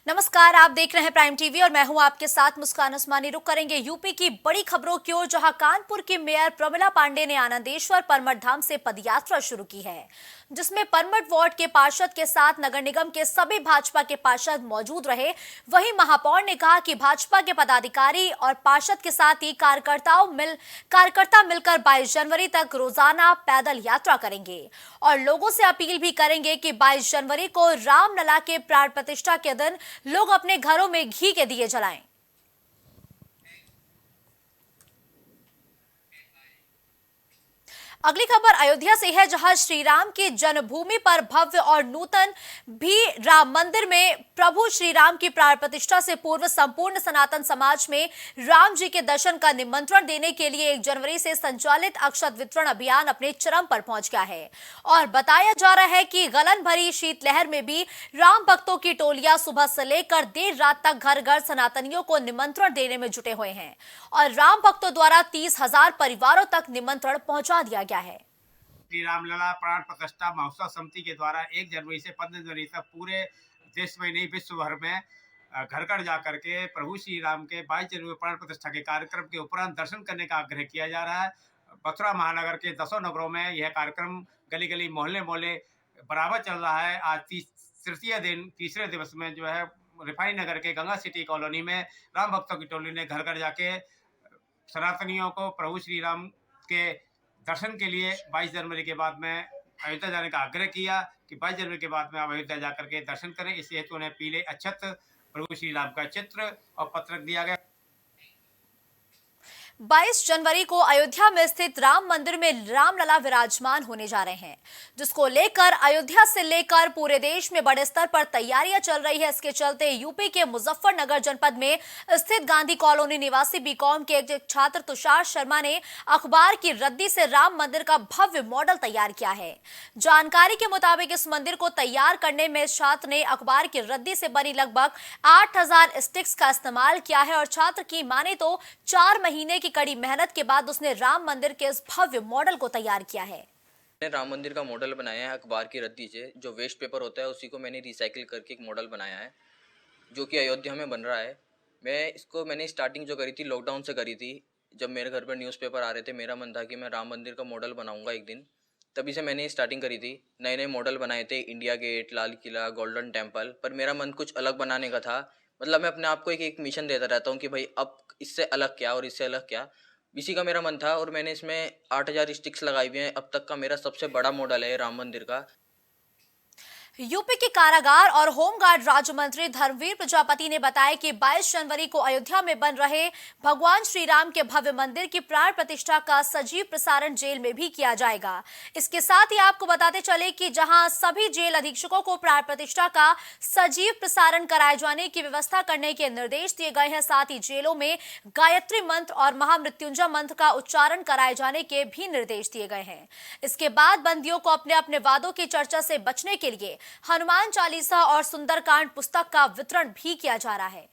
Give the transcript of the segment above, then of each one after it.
नमस्कार, आप देख रहे हैं प्राइम टीवी और मैं हूं आपके साथ मुस्कान उस्मानी। रुक करेंगे यूपी की बड़ी खबरों की ओर, जहां कानपुर की मेयर प्रमिला पांडे ने आनंदेश्वर परमठ धाम से पदयात्रा शुरू की है, जिसमें परमठ वार्ड के पार्षद के साथ नगर निगम के सभी भाजपा के पार्षद मौजूद रहे। वहीं महापौर ने कहा कि भाजपा के पदाधिकारी और पार्षद के साथ ही कार्यकर्ता मिलकर 22 जनवरी तक रोजाना पैदल यात्रा करेंगे और लोगों से अपील भी करेंगे कि 22 जनवरी को रामलला के प्राण प्रतिष्ठा के दिन लोग अपने घरों में घी के दिए जलाएं। अगली खबर अयोध्या से है, जहां श्री राम की जन्मभूमि पर भव्य और नूतन भी राम मंदिर में प्रभु श्री राम की प्राण प्रतिष्ठा से पूर्व संपूर्ण सनातन समाज में राम जी के दर्शन का निमंत्रण देने के लिए 1 जनवरी से संचालित अक्षत वितरण अभियान अपने चरम पर पहुंच गया है। और बताया जा रहा है कि गलन भरी शीतलहर में भी राम भक्तों की टोलियां सुबह से लेकर देर रात तक घर घर सनातनियों को निमंत्रण देने में जुटे हुए हैं और राम भक्तों द्वारा 30,000 परिवारों तक निमंत्रण पहुंचा दिया गया है। श्री रामलला प्राण प्रतिष्ठा महोत्सव समिति के द्वारा 1 जनवरी से 15 जनवरी तक पूरे देश में नहीं विश्व भर में घर घर जाकर के प्रभु श्री राम के 22 जनवरी प्राण प्रतिष्ठा के कार्यक्रम के उपरांत दर्शन करने का आग्रह किया जा रहा है। मथुरा महानगर के 10 नगरों में यह कार्यक्रम गली गली मोहल्ले मोहल्ले बराबर चल रहा है। आज तीसरे दिवस में जो है रिफाइनरी नगर के गंगा सिटी कॉलोनी में राम भक्तों की टोली ने घर घर जाके सनातनियों को प्रभु श्री राम के दर्शन के लिए 22 जनवरी के बाद में अयोध्या जाने का आग्रह किया कि 22 जनवरी के बाद में आप अयोध्या जाकर के दर्शन करें। इस हेतु उन्हें पीले अक्षत, प्रभु श्री राम का चित्र और पत्रक दिया गया। 22 जनवरी को अयोध्या में स्थित राम मंदिर में रामलला विराजमान होने जा रहे हैं, जिसको लेकर अयोध्या से लेकर पूरे देश में बड़े स्तर पर तैयारियां चल रही है। इसके चलते यूपी के मुजफ्फरनगर जनपद में स्थित गांधी कॉलोनी निवासी बीकॉम के एक छात्र तुषार शर्मा ने अखबार की रद्दी से राम मंदिर का भव्य मॉडल तैयार किया है। जानकारी के मुताबिक इस मंदिर को तैयार करने में छात्र ने अखबार की रद्दी से बनी लगभग 8,000 स्टिक्स का इस्तेमाल किया है और छात्र की माने तो 4 महीने की कड़ी मेहनत के बाद उसने राम मंदिर के इस भव्य मॉडल को तैयार किया है। मैंने राम मंदिर का मॉडल बनाया है अखबार की रद्दी से। जो वेस्ट पेपर होता है उसी को मैंने रिसाइकिल करके एक मॉडल बनाया है, जो कि अयोध्या में बन रहा है। मैंने स्टार्टिंग जो करी थी लॉकडाउन से करी थी, जब मेरे घर पर न्यूज़पेपर आ रहे थे। मेरा मन था कि मैं राम मंदिर का मॉडल बनाऊंगा एक दिन, तभी से मैंने स्टार्टिंग करी थी। नए नए मॉडल बनाए थे, India gate, Lal Qila, golden temple, पर मेरा मन कुछ अलग बनाने का था। मतलब मैं अपने आप को एक मिशन देता रहता हूँ कि भाई अब इससे अलग क्या और इससे अलग क्या, इसी का मेरा मन था। और मैंने इसमें 8,000 स्टिक्स लगाई हुई हैं। अब तक का मेरा सबसे बड़ा मॉडल है राम मंदिर का। यूपी के कारागार और होमगार्ड राज्य मंत्री धर्मवीर प्रजापति ने बताया कि 22 जनवरी को अयोध्या में बन रहे भगवान श्री राम के भव्य मंदिर की प्राण प्रतिष्ठा का सजीव प्रसारण जेल में भी किया जाएगा। इसके साथ ही आपको बताते चले कि जहां सभी जेल अधीक्षकों को प्राण प्रतिष्ठा का सजीव प्रसारण कराए जाने की व्यवस्था करने के निर्देश दिए गए हैं। साथ ही जेलों में गायत्री मंत्र और महामृत्युंजय मंत्र का उच्चारण कराए जाने के भी निर्देश दिए गए हैं। इसके बाद बंदियों को अपने अपने वादों की चर्चा से बचने के लिए हनुमान चालीसा और सुंदरकांड पुस्तक का वितरण भी किया जा रहा है।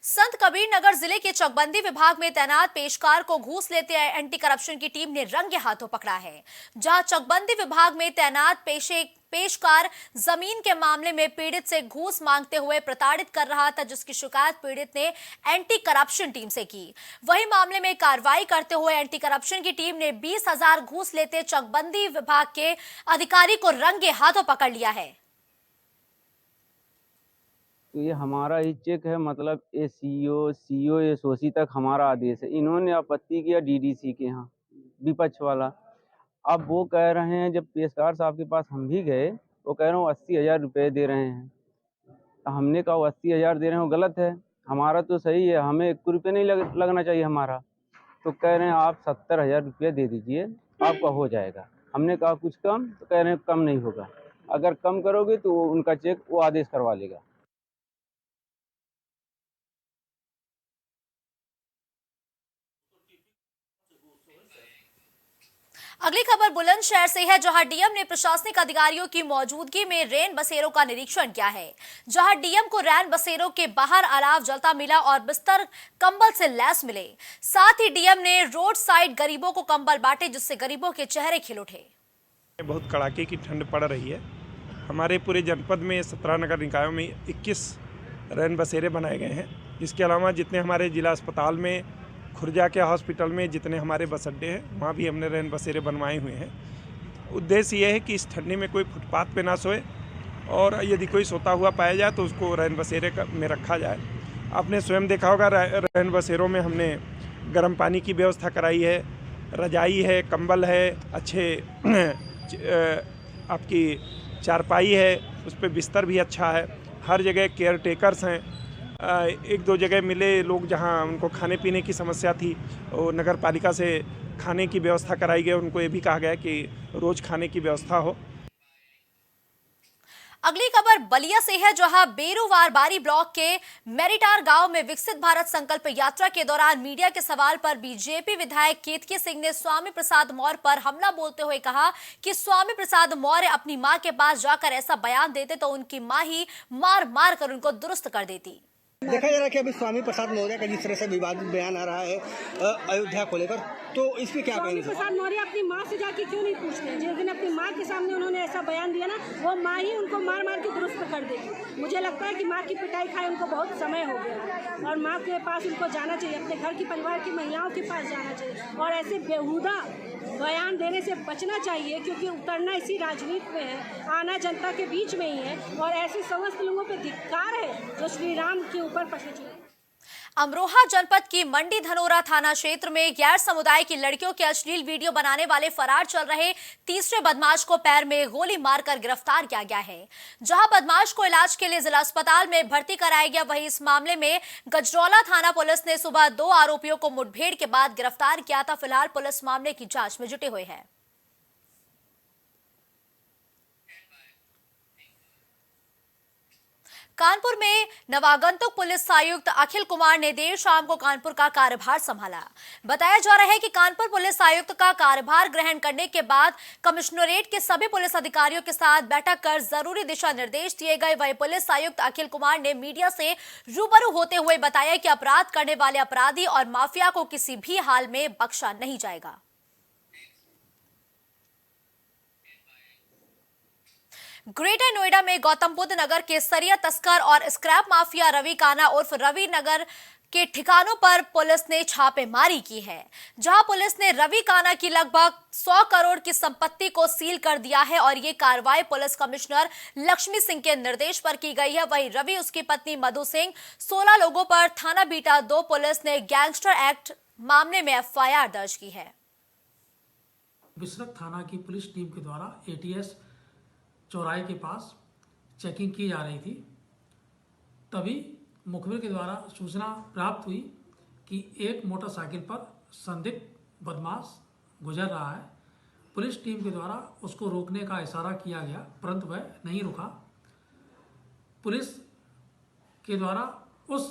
संत कबीर नगर जिले के चकबंदी विभाग में तैनात पेशकार को घूस लेते एंटी करप्शन की टीम ने रंगे हाथों पकड़ा है, जहां चकबंदी विभाग में तैनात पेशकार जमीन के मामले में पीड़ित से घूस मांगते हुए प्रताड़ित कर रहा था, जिसकी शिकायत पीड़ित ने एंटी करप्शन टीम से की। वही मामले में कार्रवाई करते हुए एंटी करप्शन की टीम ने 20,000 घूस लेते चकबंदी विभाग के अधिकारी को रंगे हाथों पकड़ लिया है। तो ये हमारा ही चेक है, मतलब ये सीओ एसओसी तक हमारा आदेश है। इन्होंने आपत्ति किया डीडीसी के यहाँ, विपक्ष वाला। अब वो कह रहे हैं, जब पेशकार साहब के पास हम भी गए, वो कह रहे हैं 80,000 रुपये दे रहे हैं। तो हमने कहा 80,000 दे रहे हैं वो गलत है, हमारा तो सही है, हमें 1 रुपये नहीं लगना चाहिए हमारा। तो कह रहे हैं आप 70,000 रुपये दे दीजिए, आपका हो जाएगा। हमने कहा कुछ कम, तो कह रहे हैं कम नहीं होगा, अगर कम करोगे तो उनका चेक वो आदेश करवा लेगा। अगली खबर बुलंदशहर से है, जहां डीएम ने प्रशासनिक अधिकारियों की मौजूदगी में रैन बसेरों का निरीक्षण किया है। जहां डीएम को रैन बसेरों के बाहर अलाव जलता मिला और बिस्तर कंबल से लैस मिले। साथ ही डीएम ने रोड साइड गरीबों को कंबल बांटे, जिससे गरीबों के चेहरे खिल उठे। बहुत कड़ाके की ठंड पड़ रही है। हमारे पूरे जनपद में 17 नगर निकायों में 21 रैन बसेरे बनाए गए हैं। इसके अलावा जितने हमारे जिला अस्पताल में, खुर्जा के हॉस्पिटल में जितने हमारे बस अड्डे हैं, वहाँ भी हमने रैन बसेरे बनवाए हुए हैं। उद्देश्य ये है कि इस ठंडी में कोई फुटपाथ पे ना सोए और यदि कोई सोता हुआ पाया जाए तो उसको रैन बसेरे में रखा जाए। आपने स्वयं देखा होगा रैन बसेरों में हमने गर्म पानी की व्यवस्था कराई है, रजाई है, कंबल है, अच्छे आपकी चारपाई है, उस पर बिस्तर भी अच्छा है। हर जगह केयर टेकर्स हैं। एक दो जगह मिले लोग जहां उनको खाने पीने की समस्या थी, और नगर पालिका से खाने की व्यवस्था कराई गई। उनको ये भी कहा गया कि रोज़ खाने की व्यवस्था हो। अगली खबर बलिया से है, जहां बेरूवार बारी ब्लॉक के मेरिटार गांव में विकसित भारत संकल्प यात्रा के दौरान मीडिया के सवाल पर बीजेपी विधायक केतकी सिंह ने स्वामी प्रसाद मौर्य पर हमला बोलते हुए कहा कि स्वामी प्रसाद मौर्य अपनी मां के पास जाकर ऐसा बयान देते तो उनकी मां ही मार मार कर उनको दुरुस्त कर देती। देखा जा रहा है कि अभी स्वामी प्रसाद मौर्य का जिस तरह से विवादित बयान आ रहा है अयोध्या को लेकर, तो इस पे क्या कहेंगे? स्वामी प्रसाद मौर्य अपनी माँ से जाके क्यों नहीं पूछते? जिस दिन अपनी माँ के सामने उन्होंने ऐसा बयान दिया ना, वो माँ ही उनको मार मार के दुरुस्त कर देगी। मुझे लगता है कि माँ की पिटाई खाए उनको बहुत समय हो गया और माँ के पास उनको जाना चाहिए, अपने घर की परिवार की महिलाओं के पास जाना चाहिए और ऐसे बेहुदा बयान देने से बचना चाहिए, क्योंकि उतरना इसी राजनीति में है, आना जनता के बीच में ही है और ऐसे समस्त लोगों पे धिक्कार है जो श्री राम के ऊपर पकड़े चले। अमरोहा जनपद की मंडी धनोरा थाना क्षेत्र में गैर समुदाय की लड़कियों के अश्लील वीडियो बनाने वाले फरार चल रहे तीसरे बदमाश को पैर में गोली मारकर गिरफ्तार किया गया है। जहां बदमाश को इलाज के लिए जिला अस्पताल में भर्ती कराया गया, वहीं इस मामले में गजरौला थाना पुलिस ने सुबह 2 आरोपियों को मुठभेड़ के बाद गिरफ्तार किया था। फिलहाल पुलिस मामले की जांच में जुटे हुए है। कानपुर में नवागंतुक पुलिस आयुक्त अखिल कुमार ने देर शाम को कानपुर का कार्यभार संभाला। बताया जा रहा है कि कानपुर पुलिस आयुक्त का कार्यभार ग्रहण करने के बाद कमिश्नरेट के सभी पुलिस अधिकारियों के साथ बैठक कर जरूरी दिशा निर्देश दिए गए। वहीं पुलिस आयुक्त अखिल कुमार ने मीडिया से रूबरू होते हुए बताया कि अपराध करने वाले अपराधी और माफिया को किसी भी हाल में बख्शा नहीं जाएगा। ग्रेटर नोएडा में गौतम बुद्ध नगर के सरिया तस्कर और स्क्रैप माफिया रवि काना उर्फ रवि नगर के ठिकानों पर पुलिस ने छापेमारी की है, जहां पुलिस ने रवि काना की लगभग 100 करोड़ की संपत्ति को सील कर दिया है और ये कार्रवाई पुलिस कमिश्नर लक्ष्मी सिंह के निर्देश पर की गई है। वहीं रवि, उसकी पत्नी मधु सिंह, 16 लोगों पर थाना बीटा 2 पुलिस ने गैंगस्टर एक्ट मामले में FIR दर्ज की है। बिसरत थाना की पुलिस टीम के द्वारा ATS चौराहे के पास चेकिंग की जा रही थी, तभी मुखबिर के द्वारा सूचना प्राप्त हुई कि एक मोटरसाइकिल पर संदिग्ध बदमाश गुजर रहा है। पुलिस टीम के द्वारा उसको रोकने का इशारा किया गया, परंतु वह नहीं रुका। पुलिस के द्वारा उस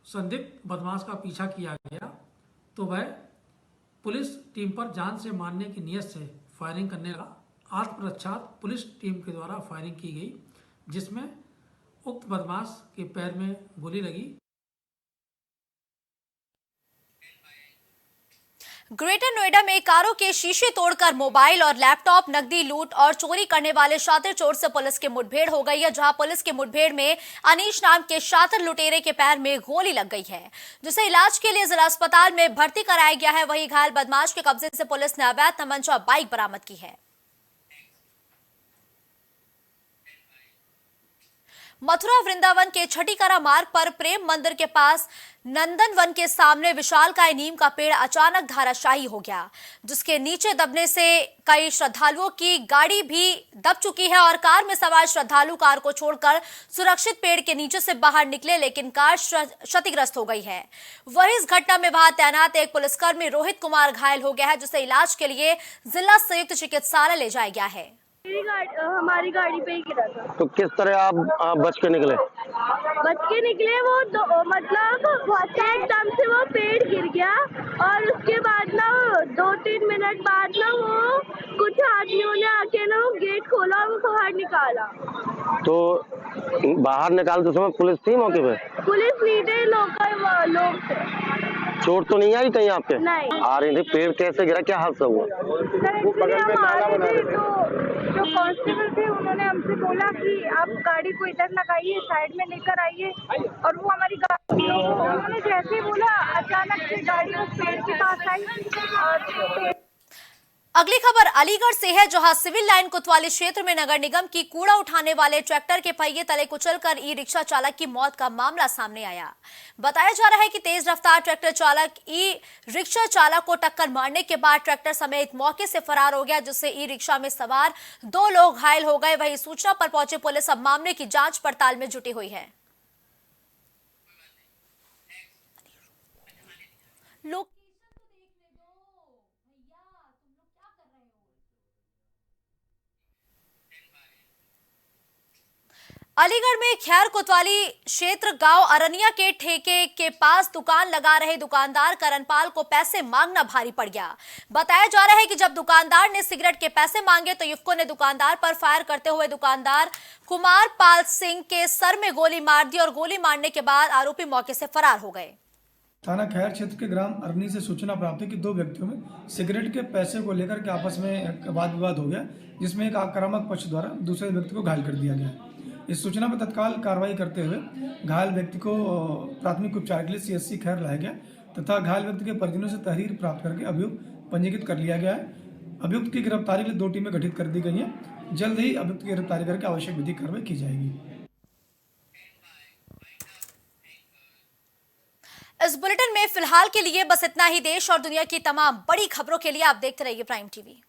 संदिग्ध बदमाश का पीछा किया गया तो वह पुलिस टीम पर जान से मारने की नीयत से फायरिंग करने लगा। आत्मरक्षार्थ पुलिस टीम के द्वारा फायरिंग की गई, जिसमें उक्त बदमाश के पैर में गोली लगी। ग्रेटर नोएडा में कारों के शीशे तोड़कर मोबाइल और लैपटॉप, नकदी लूट और चोरी करने वाले शातिर चोर से पुलिस की मुठभेड़ हो गई है, जहां पुलिस की मुठभेड़ में अनीश नाम के शातिर लुटेरे के पैर में गोली लग गई है, जिसे इलाज के लिए जिला अस्पताल में भर्ती कराया गया है। वहीं घायल बदमाश के कब्जे से पुलिस ने अवैध तमंचा बाइक बरामद की है। मथुरा वृंदावन के छठीकरा मार्ग पर प्रेम मंदिर के पास नंदन वन के सामने विशालकाय नीम का पेड़ अचानक धाराशायी हो गया, जिसके नीचे दबने से कई श्रद्धालुओं की गाड़ी भी दब चुकी है और कार में सवार श्रद्धालु कार को छोड़कर सुरक्षित पेड़ के नीचे से बाहर निकले, लेकिन कार क्षतिग्रस्त हो गई है। वहीं इस घटना में वहां तैनात एक पुलिसकर्मी रोहित कुमार घायल हो गया है, जिसे इलाज के लिए जिला संयुक्त चिकित्सालय ले जाया गया है। हमारी गाड़ी पे ही गिरा था। तो किस तरह आप बच के निकले? वो मतलब एकदम से वो पेड़ गिर गया और उसके बाद ना 2-3 मिनट बाद ना वो कुछ आदमियों ने आके ना वो गेट खोला और वो बाहर निकाला। तो बाहर निकालते समय पुलिस थी मौके पे? पुलिस नहीं थे, लोकल लोग थे। चोट तो नहीं आई कहीं आपके? नहीं। आ रही थी, पेड़ कैसे गिरा, क्या हादसा हुआ? सर एक्चुअली हम आ रहे थे तो जो कांस्टेबल थे उन्होंने हमसे बोला कि आप गाड़ी को इधर लगाइए, साइड में लेकर आइए, और वो हमारी गाड़ी तो उन्होंने जैसे ही बोला अचानक से गाड़ी उस पेड़ के पास आई और अगली खबर अलीगढ़ से है, जहां सिविल लाइन कोतवाली क्षेत्र में नगर निगम की कूड़ा उठाने वाले ट्रैक्टर के पहिए तले कुचलकर ई रिक्शा चालक की मौत का मामला सामने आया। बताया जा रहा है कि तेज रफ्तार ट्रैक्टर चालक ई रिक्शा चालक को टक्कर मारने के बाद ट्रैक्टर समेत मौके से फरार हो गया, जिससे ई रिक्शा में सवार 2 लोग घायल हो गए। वहीं सूचना पर पहुंची पुलिस अब मामले की जांच पड़ताल में जुटी हुई है। अलीगढ़ में खैर कोतवाली क्षेत्र गांव अरनिया के ठेके के पास दुकान लगा रहे दुकानदार करणपाल को पैसे मांगना भारी पड़ गया। बताया जा रहा है कि जब दुकानदार ने सिगरेट के पैसे मांगे तो युवकों ने दुकानदार पर फायर करते हुए दुकानदार कुमार पाल सिंह के सर में गोली मार दी और गोली मारने के बाद आरोपी मौके से फरार हो गए। थाना खैर क्षेत्र के ग्राम अरनी से सूचना प्राप्त है कि 2 व्यक्तियों में सिगरेट के पैसे को लेकर के आपस में वाद विवाद हो गया, जिसमें एक आक्रामक पक्ष द्वारा दूसरे व्यक्ति को घायल कर दिया गया। इस सूचना पर तत्काल कार्रवाई करते हुए घायल व्यक्ति को प्राथमिक उपचार के लिए सीएससी खैर लाया गया तथा घायल व्यक्ति के परिजनों से तहरीर प्राप्त करके अभियुक्त पंजीकृत कर लिया गया है। अभियुक्त की गिरफ्तारी के लिए 2 टीमें गठित कर दी गई हैं। जल्द ही अभियुक्त की गिरफ्तारी करके आवश्यक विधिक कार्रवाई की जाएगी। इस बुलेटिन में फिलहाल के लिए बस इतना ही। देश और दुनिया की तमाम बड़ी खबरों के लिए आप देखते रहिए प्राइम टीवी।